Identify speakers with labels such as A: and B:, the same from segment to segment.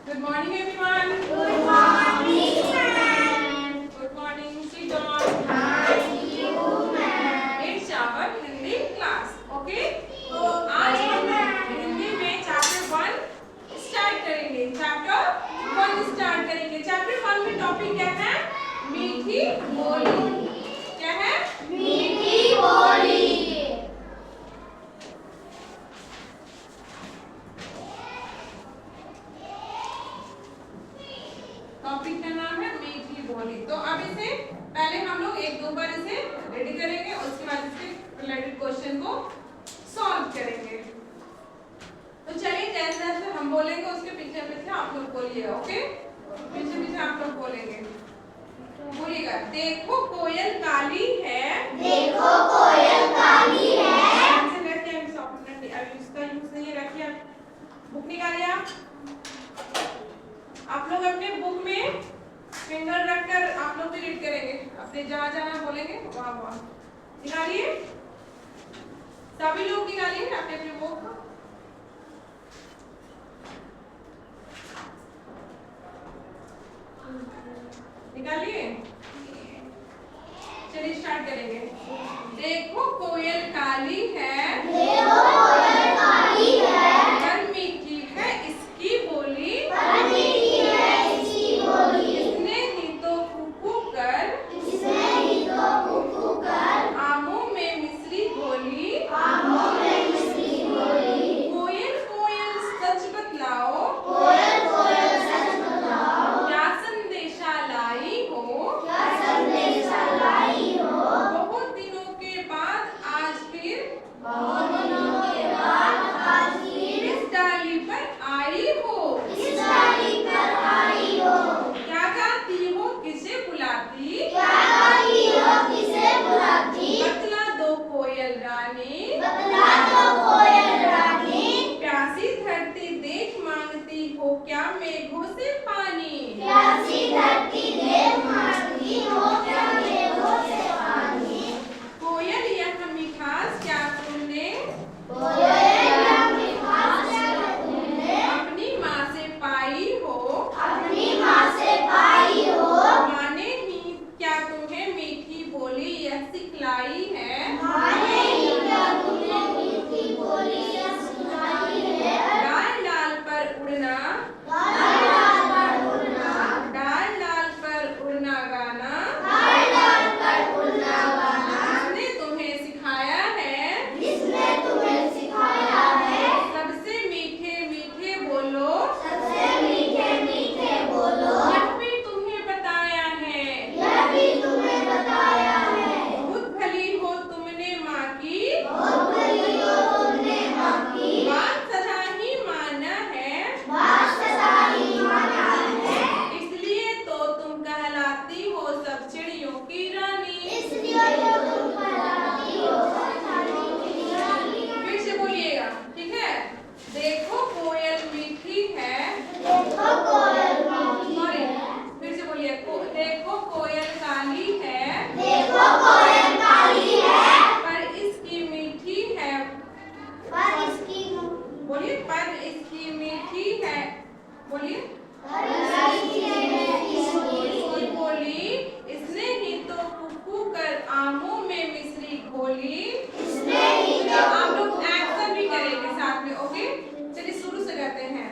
A: Good morning, everyone.
B: Good morning, ma'am.
A: Good morning. Sit down.
B: Thank you, ma'am.
A: It's our Hindi class. Okay?
B: Okay,
A: आज हम
B: ma'am.
A: Hindi में chapter 1 start करेंगे. Chapter 1 start करेंगे. Chapter 1 में topic क्या है? मीठी बोली. क्या है?
B: मीठी बोली.
A: टॉपिक का नाम है मीठी बोली. तो अब इसे पहले हम लोग एक दो बार इसे रेडी करेंगे, उसके बाद इसके रिलेटेड क्वेश्चन को सॉल्व करेंगे. तो चलिए जैसे जैसे हम बोलेंगे उसके पीछे पीछे आप लोग बोलिएगा. ओके? पीछे पीछे आप लोग बोलेंगे. बोलिएगा. देखो कोयल काली है.
B: देखो कोयल काली है.
A: रखिए अभी इसका यूज नहीं है. रखिए बुक निकालिए. आप लोग अपने बुक में फिंगर रखकर आप लोग भी रीड करेंगे. अपने जहाँ जहाँ बोलेंगे वहाँ वहाँ निकालिए. सभी लोग निकालिए अपने अपने बुक. निकालिए. चलिए स्टार्ट करेंगे. देखो कोयल काली है.
B: देखो कोयल काली है.
A: पर मीठी है इसकी बोली.
B: पर मीठी है इसकी बोली.
A: इसने ही तो कुकू कर.
B: इसने ही तो कुकू कर.
A: आमों में मिश्री घोली.
B: आमों में मिश्री घोली.
A: कोयल कोयल सच बतलाओ.
B: कोयल कोयल सच बताओ.
A: क्या संदेशा लाई हो.
B: क्या संदेशा लाई हो.
A: बहुत दिनों के बाद आज फिर.
B: बहुत दिनों के बाद आज फिर
A: इस डाली पर आई हो.
B: इस डाली पर आई हो.
A: क्या गाती हो किसे बुलाती.
B: क्या गाती हो किसे बुलाती.
A: बतला दो कोयल रानी.
B: बतला दो कोयल रानी.
A: प्यासी धरती देख मांगती हो क्या मेघों से पानी.
B: प्यासी धरती देख मांगती हो क्या मेघों से पानी.
A: कोयल यह मिठास क्या तुमने.
B: कोयल यह मिठास क्या तुमने
A: अपनी माँ से पाई हो.
B: अपनी माँ से पाई हो.
A: माने ही क्या तुम्हें मीठी बोली यह सिखलाई है.
B: माने ही क्या तुमने मीठी बोली यह सिखाई है.
A: डाल डाल पर उड़ना.
B: डाल डाल पर उड़ना.
A: डाल डाल पर उड़ना गाना.
B: डाल डाल पर उड़ना गाना.
A: जिसने तुम्हें सिखाया है.
B: जिसने तुम्हें सिखाया है.
A: सबसे मीठे मीठे बोलो.
B: सबसे मीठे मीठे बोलो.
A: यह भी तुम्हें बताया है.
B: यह भी तुम्हें बताया है.
A: बहुत भली हो तुमने माँ की.
B: बहुत भली हो तुमने माँ की.
A: बात सदा ही माना है.
B: बात सदा ही माना है.
A: इसलिए तो तुम कहलाती हो सब चिड़ियों की रानी.
B: इसलिए तो तुम कहलाती हो सबकी रानी.
A: फिर से बोलिएगा. ठीक है. देखो कोयल मीठी है.
B: देखो कोयल मीठी
A: सॉरी
B: है.
A: फिर से बोलिए. देखो कोयल काली है.
B: देखो कोयल काली है.
A: पर इसकी मीठी है.
B: पर इसकी
A: बोलिए. पर इसकी मीठी है. बोलिए.
B: पर
A: इसकी बोली. इसने ही तो कुकू कर आमों में मिश्री घोली.
B: इसने ही तो
A: आप लोग एक्शन भी करेंगे साथ में. ओके? चलिए शुरू से करते हैं.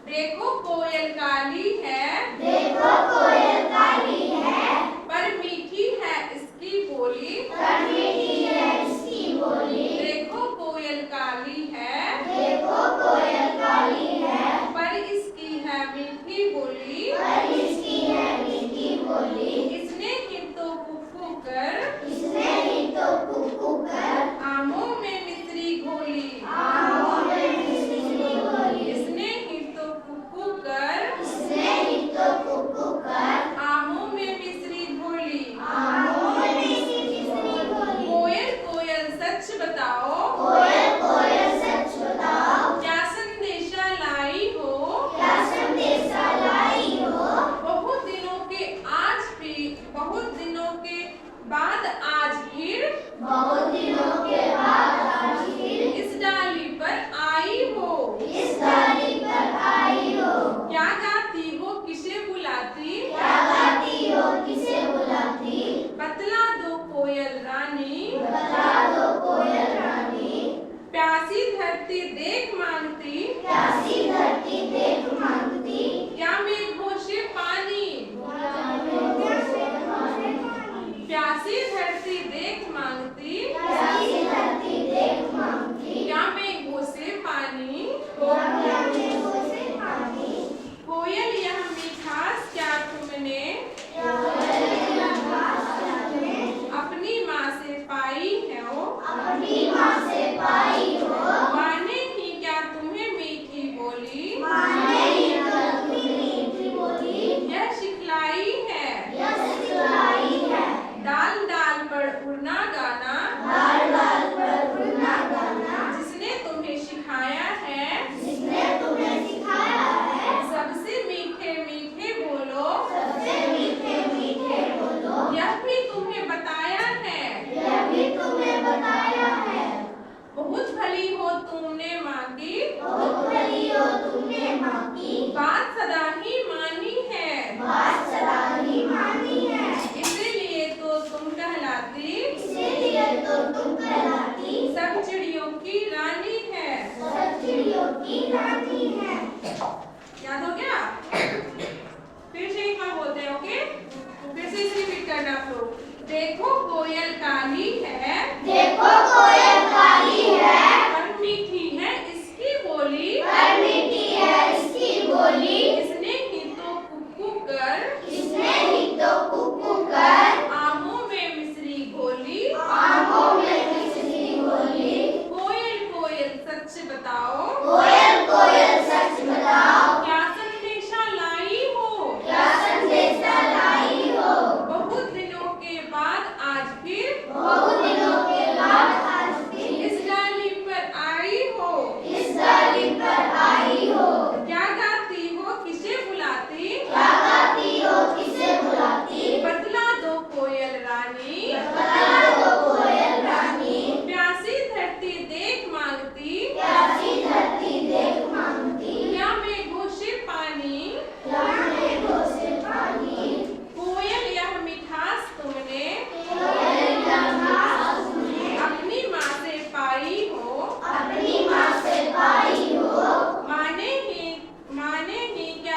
A: देखो कोयल काली है.
B: देखो कोयल काली है.
A: पर मीठी है इसकी बोली.
B: पर मीठी है इसकी बोली.
A: देखो कोयल काली है.
B: देखो कोयल काली है.
A: पर इसकी है मीठी बोली.
B: पर इसकी है मीठी बोली.
A: इसने ही तो कुकू कर
B: इसने ही तो कुकू कर
A: आमों में मिश्री घोली.
B: आमों में मिश्री घोली.
A: इसने ही तो कुकू कर
B: इसने ही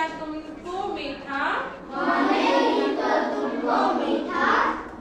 A: दिया तुमको मीठा,
B: मैंने ही तो तुमको मीठा,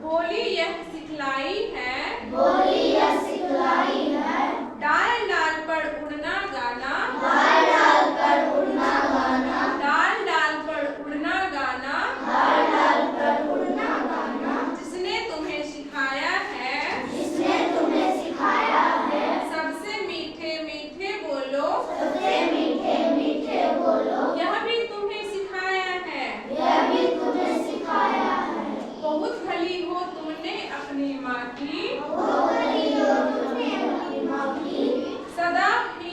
A: बोली यह सिखलाई है,
B: बोली यह सिखलाई है,
A: डाल डाल पर उड़ना गाना,
B: डाल डाल कर उड़ना गाना,
A: डाल डाल पर उड़ना गाना,
B: डाल डाल कर उड़ना गाना,
A: जिसने तुम्हें सिखाया है,
B: जिसने तुम्हें सिखाया है,
A: सबसे मीठे मीठे बोलो,
B: सबसे मीठे मीठे बोलो,
A: यह भी तुम्हें सिखाया है,
B: यह भी तुम्हें सिखाया है,
A: बहुत भली हो तुमने अपनी माँ की,
B: बहुत भली हो तुमने अपनी माँ की,
A: सदा ही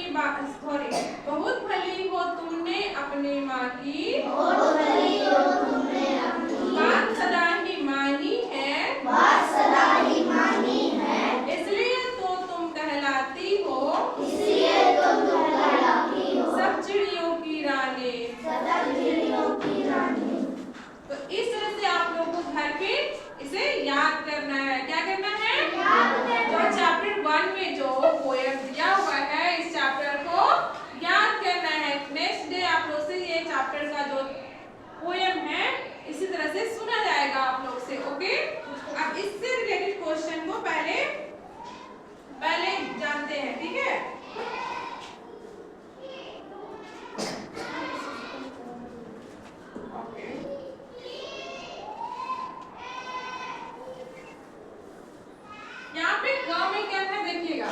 A: बहुत भली हो तुमने अपने माँ की,
B: बहुत भली हो तुमने अपनी
A: बात सदा ही मानी है,
B: बात सदा ही मानी है,
A: इसलिए तो तुम कहलाती हो,
B: इसलिए तो तुम कहलाती हो,
A: सब चिड़ियों की रानी।
B: सदा चिड़ियों की रानी।
A: तो इस तरह से आप लोगों को घर पे इसे याद करना है। क्या करना है?
B: याद करना
A: जो चैप्टर 1 में जो पोएम दिया हुआ है, इस चैप्टर को याद करना है। नेक्स्ट डे आप लोग से ये चैप्टर का जो पोएम है इसी तरह से सुना जाएगा आप लोग से। ओके, अब इससे रिलेटेड क्वेश्चन को पहले जानते हैं। ठीक है, यहाँ पे ग में क्या है देखिएगा,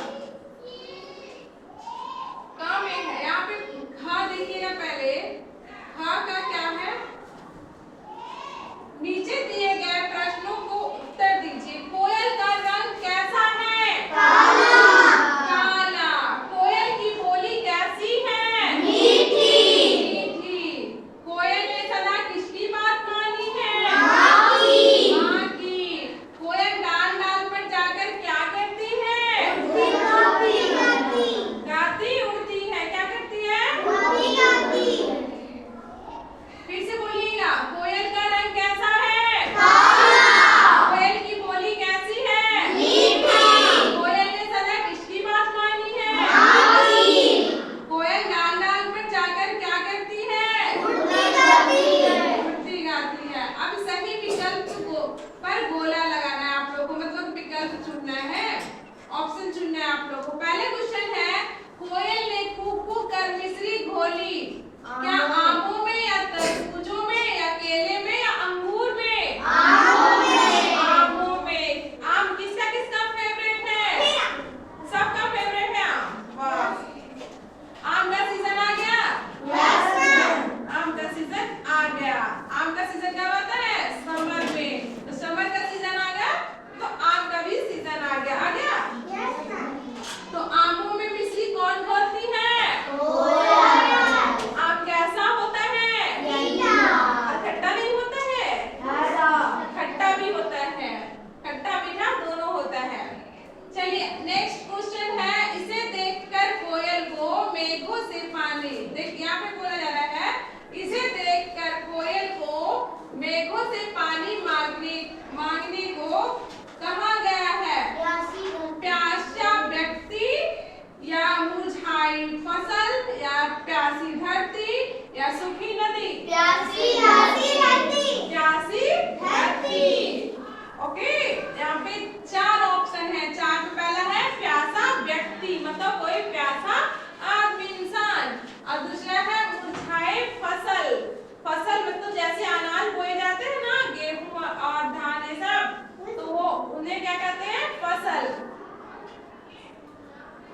A: क में है, यहाँ पे ख देखिएगा पहले। ख का क्या है? नीचे दिए गए प्रश्नों को उत्तर दीजिए। कोयल का रंग कैसा है?
B: काला।
A: काला। कोयल की बोली कैसी है?
B: मीठी।
A: मीठी। कोयल ने सदा किसकी बात मानी है?
B: माँ की।
A: माँ की। कोयल डाल डाल पर जाकर क्या करती है?
B: उड़ती गाती गाती।
A: गाती उड़ती है। क्या करती है?
B: उड़ती गाती।
A: फिर से बोलिएगा, कोयल का रंग कैसा है?
B: काला।
A: कोयल की बोली कैसी है?
B: मीठी।
A: कोयल ने सदा किसकी बात मानी है?
B: माँ की।
A: कोयल डाल डाल पर जाकर क्या करती है?
B: उड़ती गाती है।
A: उड़ती गाती है। अब सही विकल्प पर गोला लगाना है आप लोगों को, मतलब विकल्प चुनना है, ऑप्शन चुनना है आप लोगों को। पहले क्वेश्चन है, कोयल ने खूब खूब कर मिश्री घोली, क्या आमों में या तरबूजों में या केले में या अंगूर में?
B: आमों में।
A: आमों में। आम किसका किसका फेवरेट है? सबका फेवरेट है आम। बस, आम का सीजन आ गया। आम का सीजन आ गया। आम का सीजन कब आता है? समर में। तो समर का सीजन आ गया तो आम का भी सीजन आ गया। आ गया। तो आमों में मिश्री कौन घोलती है? आम कैसा होता है? और खट्टा नहीं होता है? खट्टा भी होता है, खट्टा मीठा दोनों होता है। चलिए नेक्स्ट क्वेश्चन है, इसे देखकर कोयल को मेघों से पानी, देख यहाँ पे बोला जा रहा है, इसे देखकर कोयल को मेघों से पानी मांगने को कहा गया है? प्यासा व्यक्ति या मुरझाई फसल या प्यासी धरती या सूखी नदी?
B: प्यासी धरती।
A: प्यासी धरती। ओके, यहाँ पे 4 ऑप्शन है। 4 में पहला है प्यासा व्यक्ति, मतलब कोई प्यासा आदमी, इंसान। और दूसरा है मुरझाए फसल। फसल मतलब जैसे अनाज बोए जाते हैं ना, गेहूं और धान, ये सब, तो वो उन्हें क्या कहते हैं? फसल।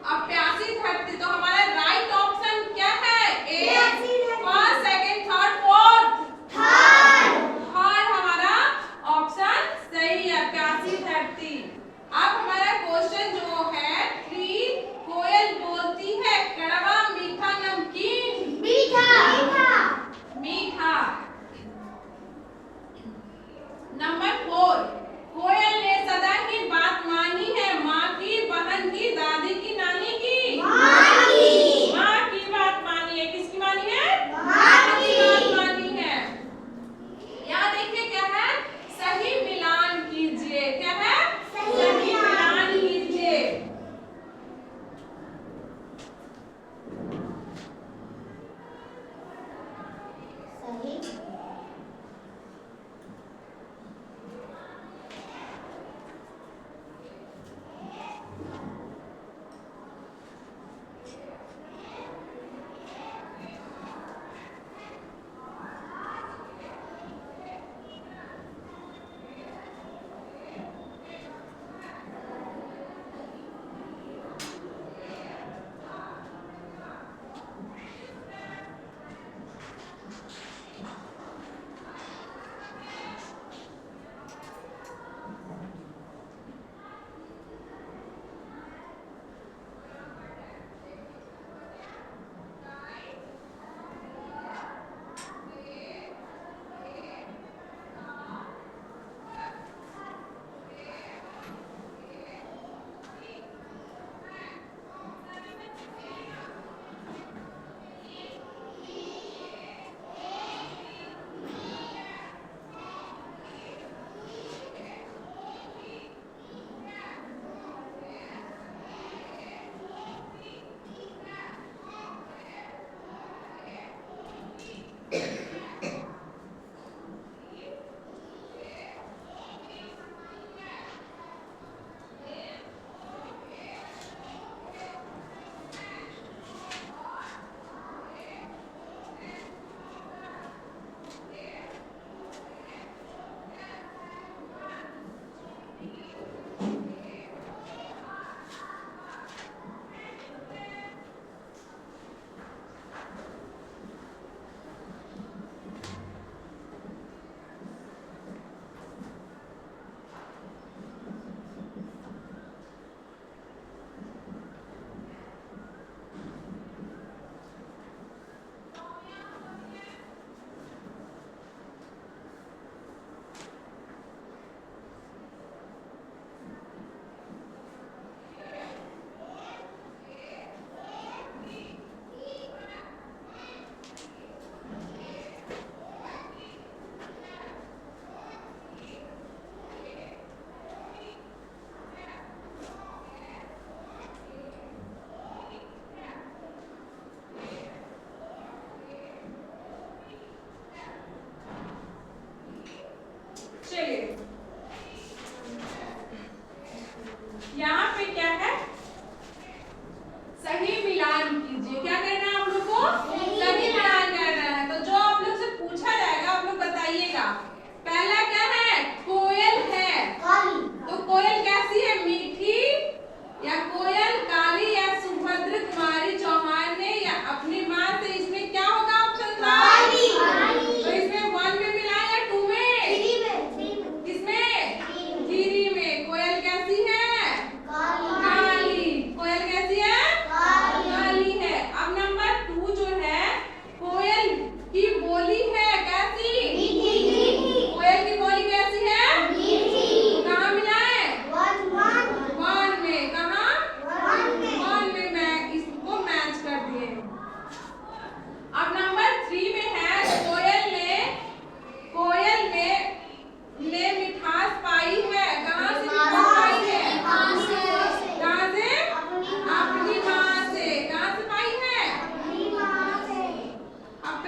A: अब प्यासी धरती, तो हमारा राइट ऑप्शन क्या है? ए।
B: प्यासी धरती।
A: फर्स्ट, सेकंड,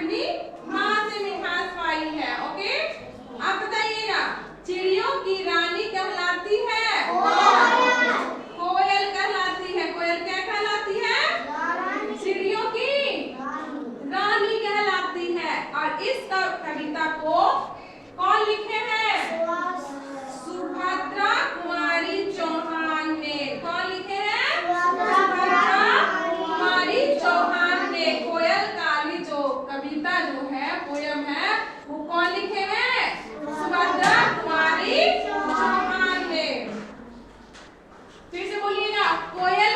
A: अपनी माँ से मिठास पाई है। ओके, आप बताइएगा चिड़ियों की रानी कहलाती है कोयल कहलाती है। कोयल क्या कहलाती है? चिड़ियों की रानी कहलाती है। और इस कविता को कौन लिखे हैं? सुभद्रा कुमारी चौहान ने। कौन लिखे हैं? सुभद्रा कुमारी चौहान ने। कोयल काली जो कविता जो है, पोयम है, वो कौन लिखे हैं? सुभद्रा कुमारी चौहान ने। फिर से बोलिएगा, कोयल